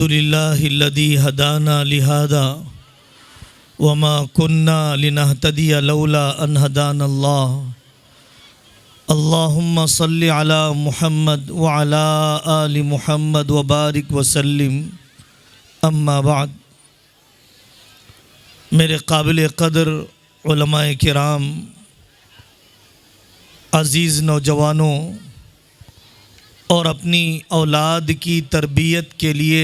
अल्हम्दुलिल्लाहिल्लज़ी हदाना लिहादा वमा कुन्ना लिनहतदिया लौला अन हदानल्लाह। अल्लाहुम्मा सल्लि अला मुहम्मद व अला आलि मुहम्मद व बारिक वसल्लिम। अम्मा बाद, मेरे काबिल क़दर उलमाए किराम, अज़ीज़ नौजवानों और अपनी औलाद की तरबियत के लिए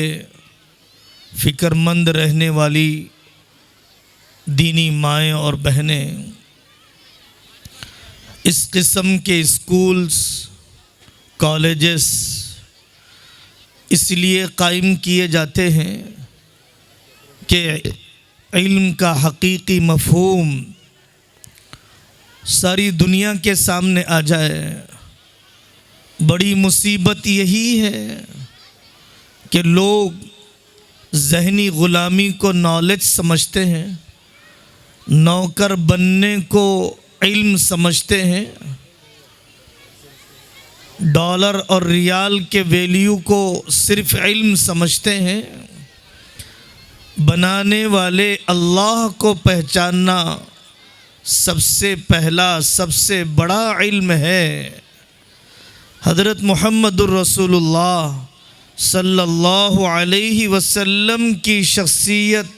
फ़िक्रमंद रहने वाली दीनी माएँ और बहनें, इस किस्म के स्कूल्स कॉलेजेस इसलिए कायम किए जाते हैं कि इल्म का हकीकी मफ़हूम सारी दुनिया के सामने आ जाए। बड़ी मुसीबत यही है कि लोग ज़हनी ग़ुलामी को नॉलेज समझते हैं, नौकर बनने को इल्म समझते हैं, डॉलर और रियाल के वैल्यू को सिर्फ इल्म समझते हैं। बनाने वाले अल्लाह को पहचानना सबसे पहला सबसे बड़ा इल्म है। हज़रत मुहम्मदुर रसूलुल्लाह सल्लल्लाहु अलैहि वसल्लम की शख्सियत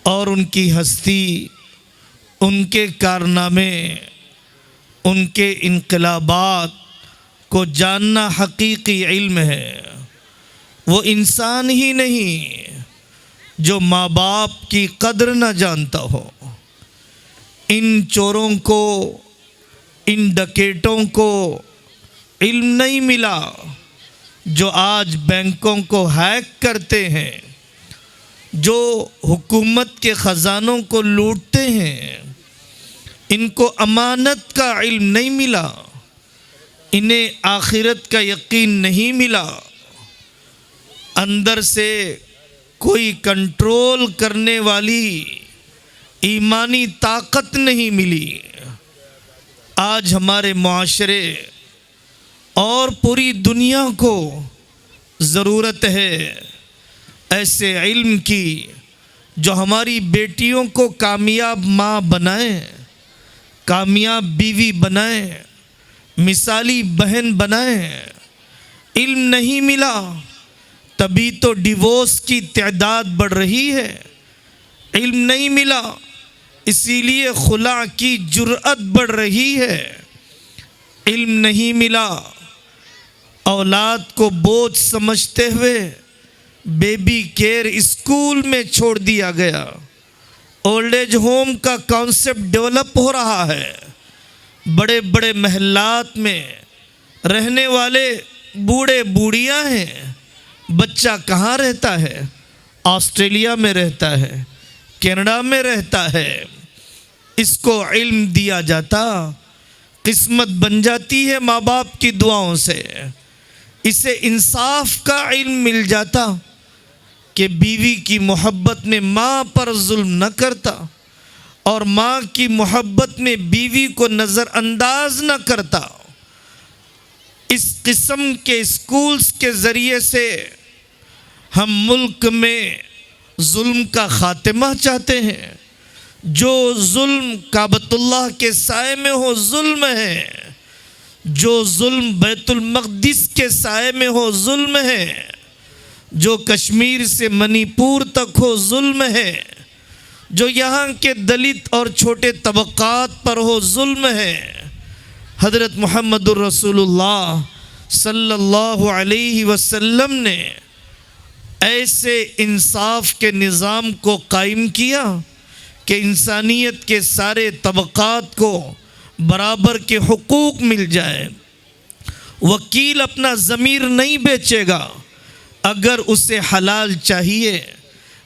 और उनकी हस्ती, उनके कारनामे, उनके इनकलाबात को जानना हकीकी इल्म है। वो इंसान ही नहीं जो माँ बाप की कदर न जानता हो। इन चोरों को, इन डकैतों को इल्म नहीं मिला जो आज बैंकों को हैक करते हैं, जो हुकूमत के ख़ज़ानों को लूटते हैं। इनको अमानत का इल्म नहीं मिला, इन्हें आखिरत का यकीन नहीं मिला, अंदर से कोई कंट्रोल करने वाली ईमानी ताकत नहीं मिली। आज हमारे मुआशरे और पूरी दुनिया को ज़रूरत है ऐसे इल्म की जो हमारी बेटियों को कामयाब माँ बनाए, कामयाब बीवी बनाए, मिसाली बहन बनाए। इल्म नहीं मिला तभी तो डिवोर्स की तादाद बढ़ रही है। इल्म नहीं मिला इसीलिए खुला की जुर्अत बढ़ रही है। इल्म नहीं मिला औलाद को बोझ समझते हुए बेबी केयर स्कूल में छोड़ दिया गया। ओल्ड एज होम का कॉन्सेप्ट डेवलप हो रहा है। बड़े बड़े महल्लात में रहने वाले बूढ़े बूढ़ियाँ हैं। बच्चा कहाँ रहता है? ऑस्ट्रेलिया में रहता है, कनाडा में रहता है। इसको इल्म दिया जाता, किस्मत बन जाती है माँ बाप की दुआओं से। इसे इंसाफ का इल्म मिल जाता कि बीवी की मोहब्बत में माँ पर जुल्म न करता और माँ की मोहब्बत में बीवी को नज़रअंदाज न करता। इस किस्म के स्कूल्स के ज़रिए से हम मुल्क में जुल्म का ख़ात्मा चाहते हैं। जो जुल्म काबतुल्लाह के साए में हो जुल्म है, जो जुल्म बैतुल मक़दिस के साए में हो जुल्म है, जो कश्मीर से मणिपुर तक हो जुल्म है, जो यहाँ के दलित और छोटे तबक़ात पर हो जुल्म है। हज़रत मुहम्मदुर रसूलुल्लाह सल्लल्लाहु अलैहि वसल्लम ने ऐसे इंसाफ के निज़ाम को कायम किया कि इंसानियत के सारे तबक़ात को बराबर के हुकूक मिल जाए। वकील अपना ज़मीर नहीं बेचेगा अगर उसे हलाल चाहिए।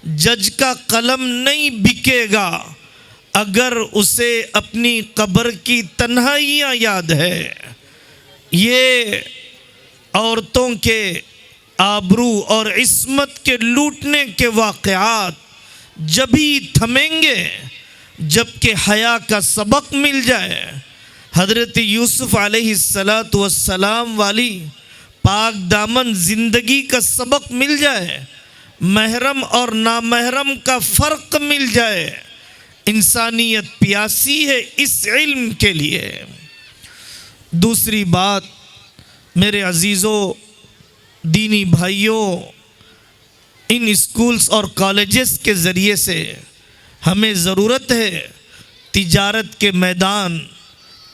जज का कलम नहीं बिकेगा अगर उसे अपनी कब्र की तन्हाइयाँ याद है। ये औरतों के आबरू और इस्मत के लूटने के वाक़यात जभी थमेंगे जबकि हया का सबक मिल जाए। हज़रत यूसुफ़ अलैहिस्सलातु वस्सलाम वाली पाक दामन जिंदगी का सबक मिल जाए, महरम और नामहरम का फ़र्क मिल जाए। इंसानियत प्यासी है इस इल्म के लिए। दूसरी बात, मेरे अजीज़ों, दीनी भाइयों, इन स्कूल्स और कॉलेजेस के ज़रिए से हमें ज़रूरत है तिजारत के मैदान,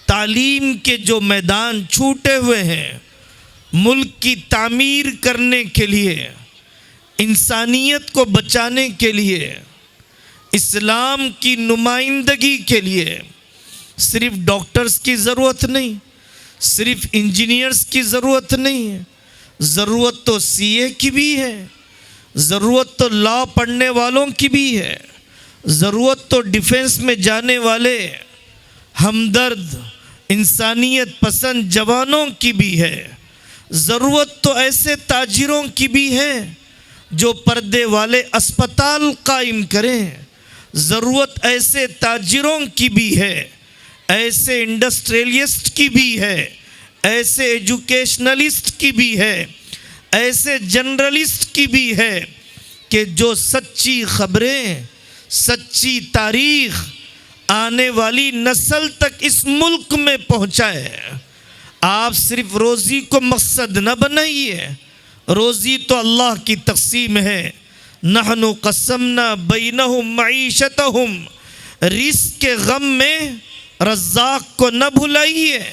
तालीम के जो मैदान छूटे हुए हैं, मुल्क की तामीर करने के लिए, इंसानियत को बचाने के लिए, इस्लाम की नुमाइंदगी के लिए सिर्फ डॉक्टर्स की ज़रूरत नहीं, सिर्फ इंजीनियर्स की ज़रूरत नहीं है, ज़रूरत तो सीए की भी है, ज़रूरत तो लॉ पढ़ने वालों की भी है, ज़रूरत तो डिफेंस में जाने वाले हमदर्द इंसानियत पसंद जवानों की भी है, ज़रूरत तो ऐसे ताजिरों की भी है जो पर्दे वाले अस्पताल कायम करें, ज़रूरत ऐसे ताजिरों की भी है, ऐसे इंडस्ट्रियलिस्ट की भी है, ऐसे एजुकेशनलिस्ट की भी है, ऐसे जर्नलिस्ट की भी है कि जो सच्ची खबरें, सच्ची तारीख आने वाली नस्ल तक इस मुल्क में पहुँचाए। आप सिर्फ रोज़ी को मकसद न बनाइए, रोज़ी तो अल्लाह की तक़सीम है। नहनु क़समना बैनहुम मईशतहुम, रिज़्क़ के गम में रज़्ज़ाक़ को न भुलाइए,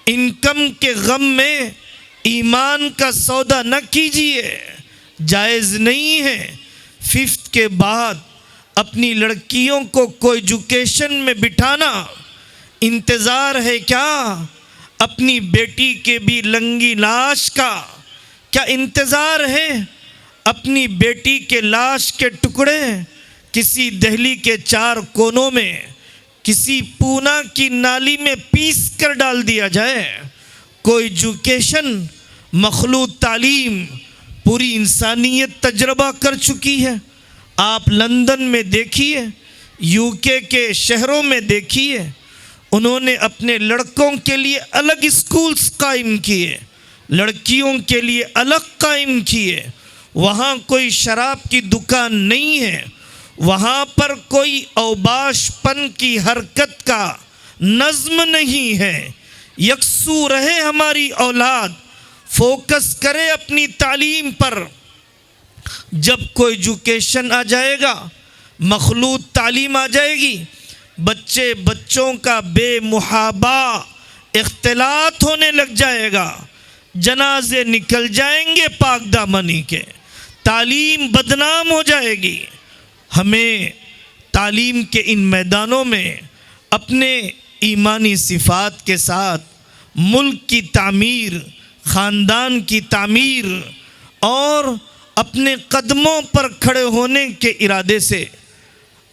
इनकम के गम में ईमान का सौदा न कीजिए, जायज़ नहीं है। फिफ्थ के बाद अपनी लड़कियों को कोई एजुकेशन में बिठाना इंतज़ार है क्या? अपनी बेटी के भी लंगी लाश का क्या इंतज़ार है? अपनी बेटी के लाश के टुकड़े किसी दिल्ली के 4 कोनों में, किसी पूना की नाली में पीस कर डाल दिया जाए। कोई एजुकेशन, मखलूत तालीम पूरी इंसानियत तजर्बा कर चुकी है। आप लंदन में देखिए, यूके के शहरों में देखिए, उन्होंने अपने लड़कों के लिए अलग स्कूल्स कायम किए, लड़कियों के लिए अलग कायम किए। वहाँ कोई शराब की दुकान नहीं है, वहाँ पर कोई औबाशपन की हरकत का नज़्म नहीं है। यकसू रहे हमारी औलाद, फोकस करे अपनी तालीम पर। जब कोई एजुकेशन आ जाएगा, मखलूत तालीम आ जाएगी, बच्चे बच्चों का बेमुहाबा इख्तिलात होने लग जाएगा, जनाजे निकल जाएंगे पाक दामनी के, तालीम बदनाम हो जाएगी। हमें तालीम के इन मैदानों में अपने ईमानी सिफ़ात के साथ मुल्क की तामीर, ख़ानदान की तामीर और अपने कदमों पर खड़े होने के इरादे से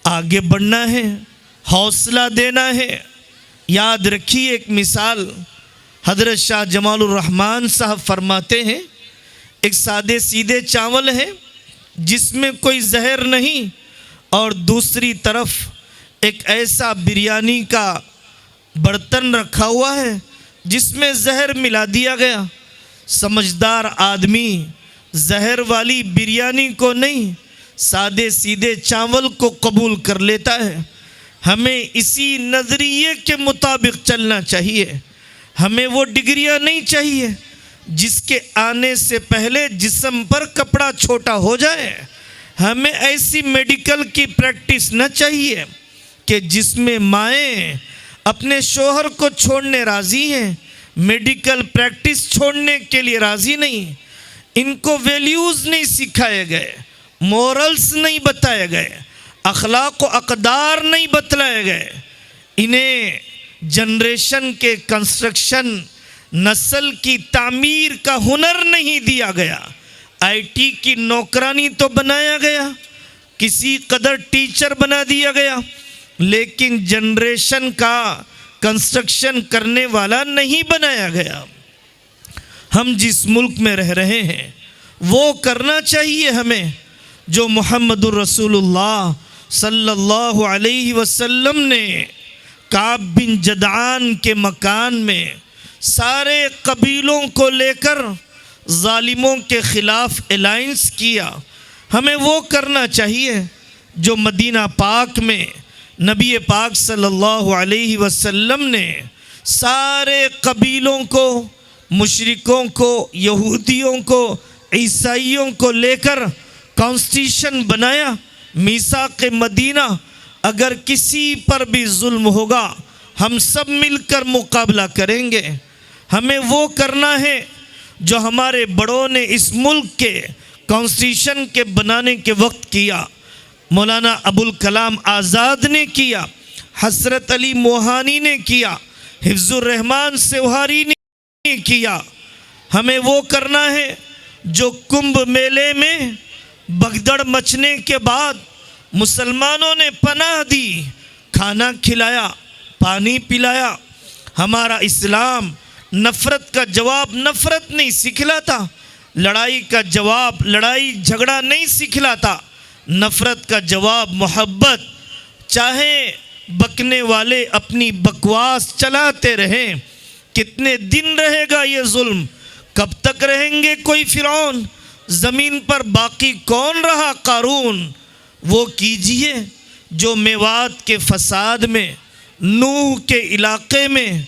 आगे बढ़ना है, हौसला देना है। याद रखिए, एक मिसाल हज़रत शाह जमालुर रहमान साहब फरमाते हैं, एक सादे सीधे चावल है जिसमें कोई जहर नहीं, और दूसरी तरफ एक ऐसा बिरयानी का बर्तन रखा हुआ है जिसमें जहर मिला दिया गया। समझदार आदमी जहर वाली बिरयानी को नहीं, सादे सीधे चावल को कबूल कर लेता है। हमें इसी नज़रिए के मुताबिक चलना चाहिए। हमें वो डिग्रियां नहीं चाहिए जिसके आने से पहले जिस्म पर कपड़ा छोटा हो जाए। हमें ऐसी मेडिकल की प्रैक्टिस न चाहिए कि जिसमें माएँ अपने शोहर को छोड़ने राज़ी हैं, मेडिकल प्रैक्टिस छोड़ने के लिए राज़ी नहीं। इनको वैल्यूज़ नहीं सिखाए गए, मोरल्स नहीं बताए गए, अखलाक व अक़दार नहीं बतलाए गए। इन्हें जनरेशन के कंस्ट्रक्शन, नस्ल की तामीर का हुनर नहीं दिया गया। आईटी की नौकरानी तो बनाया गया, किसी कदर टीचर बना दिया गया, लेकिन जनरेशन का कंस्ट्रक्शन करने वाला नहीं बनाया गया। हम जिस मुल्क में रह रहे हैं वो करना चाहिए हमें जो मुहम्मदुर रसूलुल्लाह सल्लल्लाहु अलैहि वसल्लम ने काब बिन जदआन के मकान में सारे कबीलों को लेकर ज़ालिमों के ख़िलाफ़ अलायंस किया। हमें वो करना चाहिए जो मदीना पाक में नबी पाक सल्लल्लाहु अलैहि वसल्लम ने सारे कबीलों को, मुशरिकों को, यहूदियों को, ईसाइयों को लेकर कॉन्स्टिट्यूशन बनाया, मीसाक़ मदीना। अगर किसी पर भी जुल्म होगा हम सब मिलकर मुकाबला करेंगे। हमें वो करना है जो हमारे बड़ों ने इस मुल्क के कॉन्स्टिट्यूशन के बनाने के वक्त किया। मौलाना अबुल कलाम आज़ाद ने किया, हज़रत अली मोहानी ने किया, हिफ्ज़ुर रहमान सेवहारी ने किया। हमें वो करना है जो कुंभ मेले में भगदड़ मचने के बाद मुसलमानों ने पनाह दी, खाना खिलाया, पानी पिलाया। हमारा इस्लाम नफ़रत का जवाब नफ़रत नहीं सिखलाता, लड़ाई का जवाब लड़ाई झगड़ा नहीं सिखलाता, नफ़रत का जवाब मोहब्बत। चाहे बकने वाले अपनी बकवास चलाते रहें, कितने दिन रहेगा ये जुल्म, कब तक रहेंगे कोई फ़िरौन, ज़मीन पर बाकी कौन रहा कारून। वो कीजिए जो मेवात के फसाद में, नूह के इलाक़े में,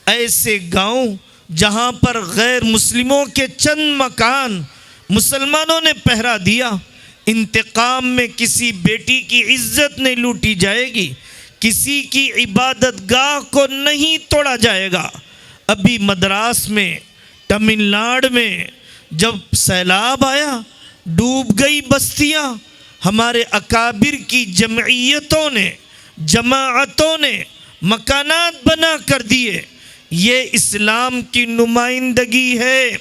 ऐसे गांव जहां पर गैर मुस्लिमों के चंद मकान मुसलमानों ने पहरा दिया, इंतकाम में किसी बेटी की इज्जत नहीं लूटी जाएगी, किसी की इबादत गाह को नहीं तोड़ा जाएगा। अभी मद्रास में, तमिलनाडु में जब सैलाब आया, डूब गई बस्तियां, हमारे अकाबिर की जमइयतों ने, जमाअतों ने मकानात बना कर दिए। ये इस्लाम की नुमाइंदगी है।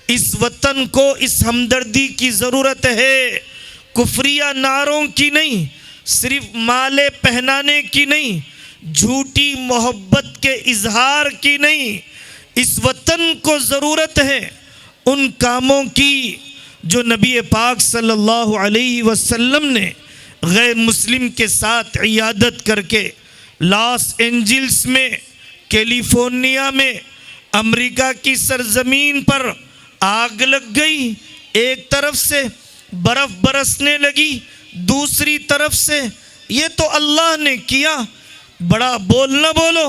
इस वतन को इस हमदर्दी की ज़रूरत है, कुफरिया नारों की नहीं, सिर्फ माले पहनाने की नहीं, झूठी मोहब्बत के इजहार की नहीं। इस वतन को ज़रूरत है उन कामों की जो नबी पाक सल्लल्लाहु अलैहि वसल्लम ने गैर मुस्लिम के साथ इयादत करके लॉस एंजिल्स में, कैलिफोर्निया में, अमेरिका की सरजमीन पर आग लग गई। एक तरफ से बर्फ़ बरसने लगी, दूसरी तरफ से ये तो अल्लाह ने किया। बड़ा बोल न बोलो,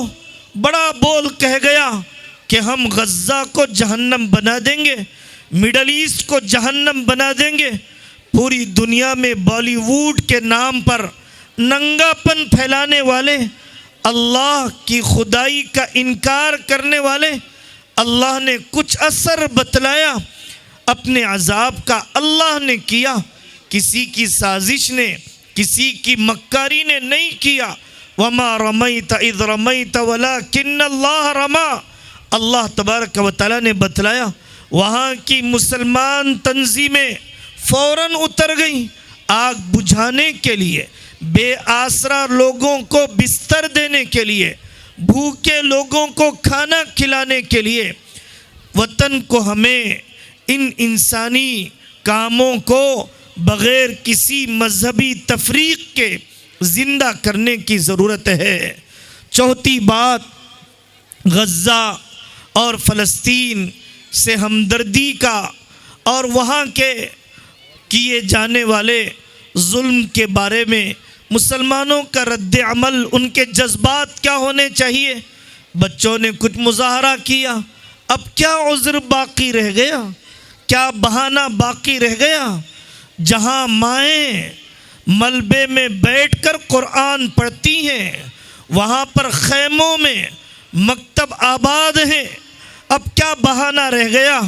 बड़ा बोल कह गया कि हम गज़ा को जहन्नम बना देंगे, मिडल ईस्ट को जहन्नम बना देंगे। पूरी दुनिया में बॉलीवुड के नाम पर नंगापन फैलाने वाले, अल्लाह की खुदाई का इनकार करने वाले, अल्लाह ने कुछ असर बतलाया, अपने अजाब का अल्लाह ने किया। किसी की साजिश ने, किसी की मक्कारी ने नहीं किया। वमा रमैत इज़ रमैत वलाकिन्नल्लाह रमा, अल्लाह तबारक व तआला ने बतलाया। वहाँ की मुसलमान तंजीमें फ़ौरन उतर गई आग बुझाने के लिए, बेआसरा लोगों को बिस्तर देने के लिए, भूखे लोगों को खाना खिलाने के लिए। वतन को हमें इन इंसानी कामों को बग़ैर किसी मजहबी तफरीक के ज़िंदा करने की ज़रूरत है। चौथी बात, गज़ा और फ़लस्तीन से हमदर्दी का और वहाँ के किए जाने वाले जुल्म के बारे में मुसलमानों का रद्द अमल, उनके जज्बात क्या होने चाहिए। बच्चों ने कुछ मुजाहरा किया, अब क्या उज़्र बाकी रह गया, क्या बहाना बाकी रह गया। जहाँ माएँ मलबे में बैठकर कुरान पढ़ती हैं, वहाँ पर खैमों में मकतब आबाद हैं, अब क्या बहाना रह गया।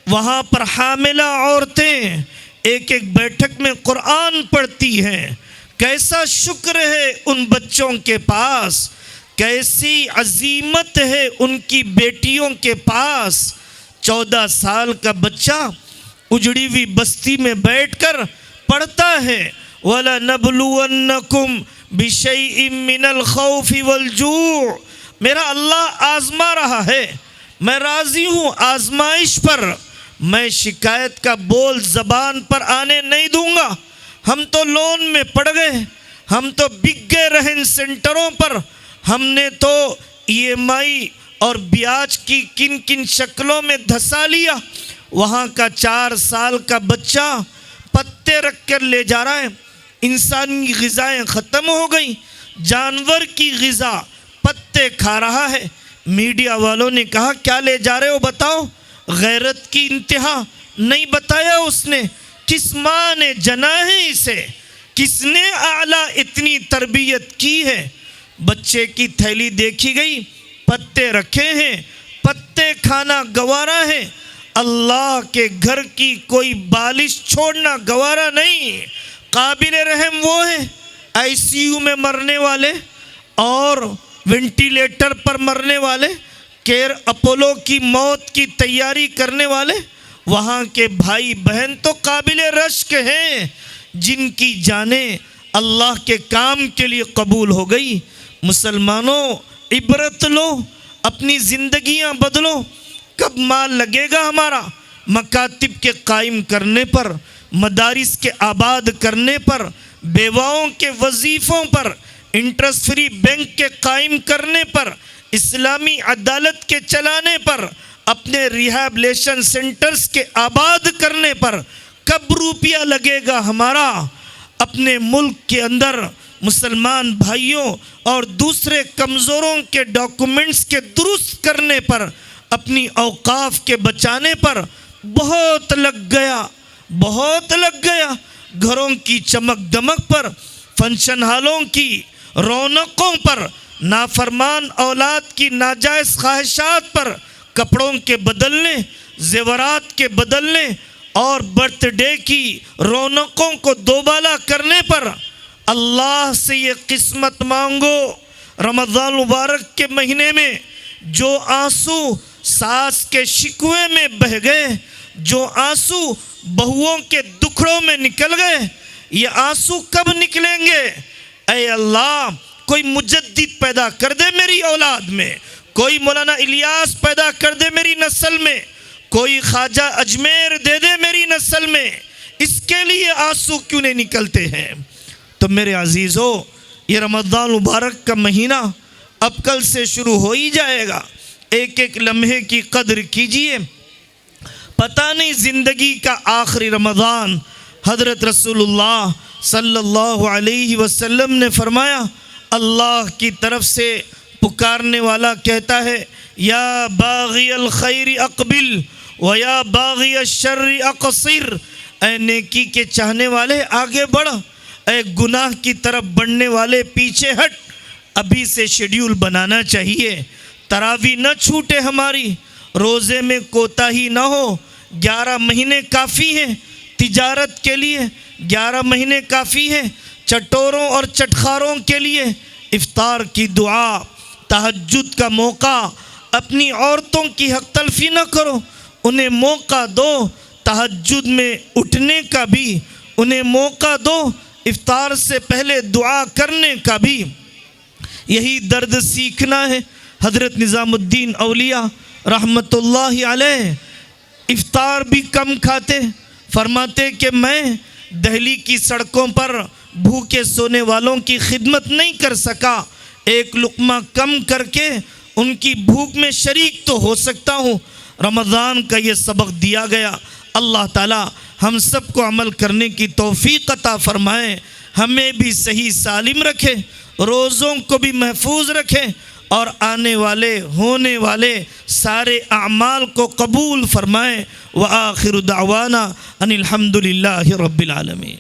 वहाँ पर हामिला औरतें एक एक बैठक में कुरान पढ़ती हैं। कैसा शुक्र है उन बच्चों के पास, कैसी अजीमत है उनकी बेटियों के पास। 14 साल का बच्चा उजड़ी हुई बस्ती में बैठकर पढ़ता है, वला नबलुवन्नकुम बिशैइन मिनल खौफि वल जू। मेरा अल्लाह आजमा रहा है, मैं राज़ी हूँ आजमाइश पर, मैं शिकायत का बोल ज़बान पर आने नहीं दूँगा। हम तो लोन में पड़ गए, हम तो बिक गए रहन सेंटरों पर, हमने तो EMI और ब्याज की किन किन शक्लों में धंसा लिया। वहाँ का 4 साल का बच्चा पत्ते रख कर ले जा रहा है। इंसानी ग़िज़ाएँ ख़त्म हो गई, जानवर की ग़िज़ा पत्ते खा रहा है। मीडिया वालों ने कहा क्या ले जा रहे हो बताओ। गैरत की इंतहा नहीं बताया उसने। किस माँ ने जना है इसे, किसने आला इतनी तरबियत की है। बच्चे की थैली देखी गई, पत्ते रखे हैं, पत्ते खाना गवारा है। अल्लाह के घर की कोई बालिश छोड़ना गवारा नहीं। काबिल रहम वो है आईसीयू में मरने वाले और वेंटिलेटर पर मरने वाले, केयर अपोलो की मौत की तैयारी करने वाले। वहाँ के भाई बहन तो काबिल रश्क हैं जिनकी जानें अल्लाह के काम के लिए कबूल हो गई। मुसलमानों, इबरत लो, अपनी ज़िंदगियाँ बदलो। कब माल लगेगा हमारा मकातिब के कायम करने पर, मदारिस के आबाद करने पर, बेवाओं के वजीफ़ों पर, इंटरेस्ट फ्री बैंक के कायम करने पर, इस्लामी अदालत के चलाने पर, अपने रिहैबिलिटेशन सेंटर्स के आबाद करने पर कब रुपया लगेगा हमारा। अपने मुल्क के अंदर मुसलमान भाइयों और दूसरे कमज़ोरों के डॉक्यूमेंट्स के दुरुस्त करने पर, अपनी औकाफ के बचाने पर बहुत लग गया, बहुत लग गया। घरों की चमक दमक पर, फंक्शन हालों की रौनकों पर, नाफरमान औलाद की नाजायज़ ख्वाहिशात पर, कपड़ों के बदलने, जेवरात के बदलने और बर्थडे की रौनकों को दोबाला करने पर अल्लाह से ये किस्मत मांगो। रमज़ान मुबारक के महीने में जो आंसू सास के शिकवे में बह गए, जो आंसू बहुओं के दुखड़ों में निकल गए, ये आंसू कब निकलेंगे। ऐ अल्लाह, कोई मुजद्दिद पैदा कर दे मेरी औलाद में, कोई मौलाना इलियास पैदा कर दे मेरी नस्ल में, कोई ख्वाजा अजमेर दे दे मेरी नस्ल में। इसके लिए आंसू क्यों नहीं निकलते हैं। तो मेरे अजीज़ों, ये रमज़ान मुबारक का महीना अब कल से शुरू हो ही जाएगा। एक एक लम्हे की कदर कीजिए। पता नहीं ज़िंदगी का आखिरी रमज़ान। हज़रत रसूलुल्लाह सल्लल्लाहु अलैहि वसल्लम ने फरमाया, अल्लाह की तरफ से पुकारने वाला कहता है, या बाग़ियल खैर अक़बिल व या बाग़िय शर्र अक़सिर। ऐ नेकी के चाहने वाले आगे बढ़, ऐ गुनाह की तरफ बढ़ने वाले पीछे हट। अभी से शेड्यूल बनाना चाहिए, तरावी न छूटे हमारी, रोज़े में कोताही न हो। 11 महीने काफ़ी हैं तिजारत के लिए, 11 महीने काफ़ी हैं चटोरों और चटखारों के लिए। इफ्तार की दुआ, तहज्जुद का मौका, अपनी औरतों की हक तलफी न करो, उन्हें मौका दो तहज्जुद में उठने का भी, उन्हें मौका दो इफ्तार से पहले दुआ करने का भी। यही दर्द सीखना है। हज़रत निज़ामुद्दीन औलिया रहमतुल्लाहि अलैह इफ्तार भी कम खाते, फरमाते कि मैं दिल्ली की सड़कों पर भूखे सोने वालों की खिदमत नहीं कर सका, एक लुक़मा कम करके उनकी भूख में शरीक तो हो सकता हूँ। रमज़ान का ये सबक दिया गया। अल्लाह ताला हम सबको अमल करने की तौफ़ीक़ अता फ़रमाए, हमें भी सही सालिम रखे, रोज़ों को भी महफूज रखे और आने वाले होने वाले सारे अमाल को कबूल फ़रमाए। व आखिरु दावाना अनिल हम्दुलिल्लाहि रब्बिल आलमीन।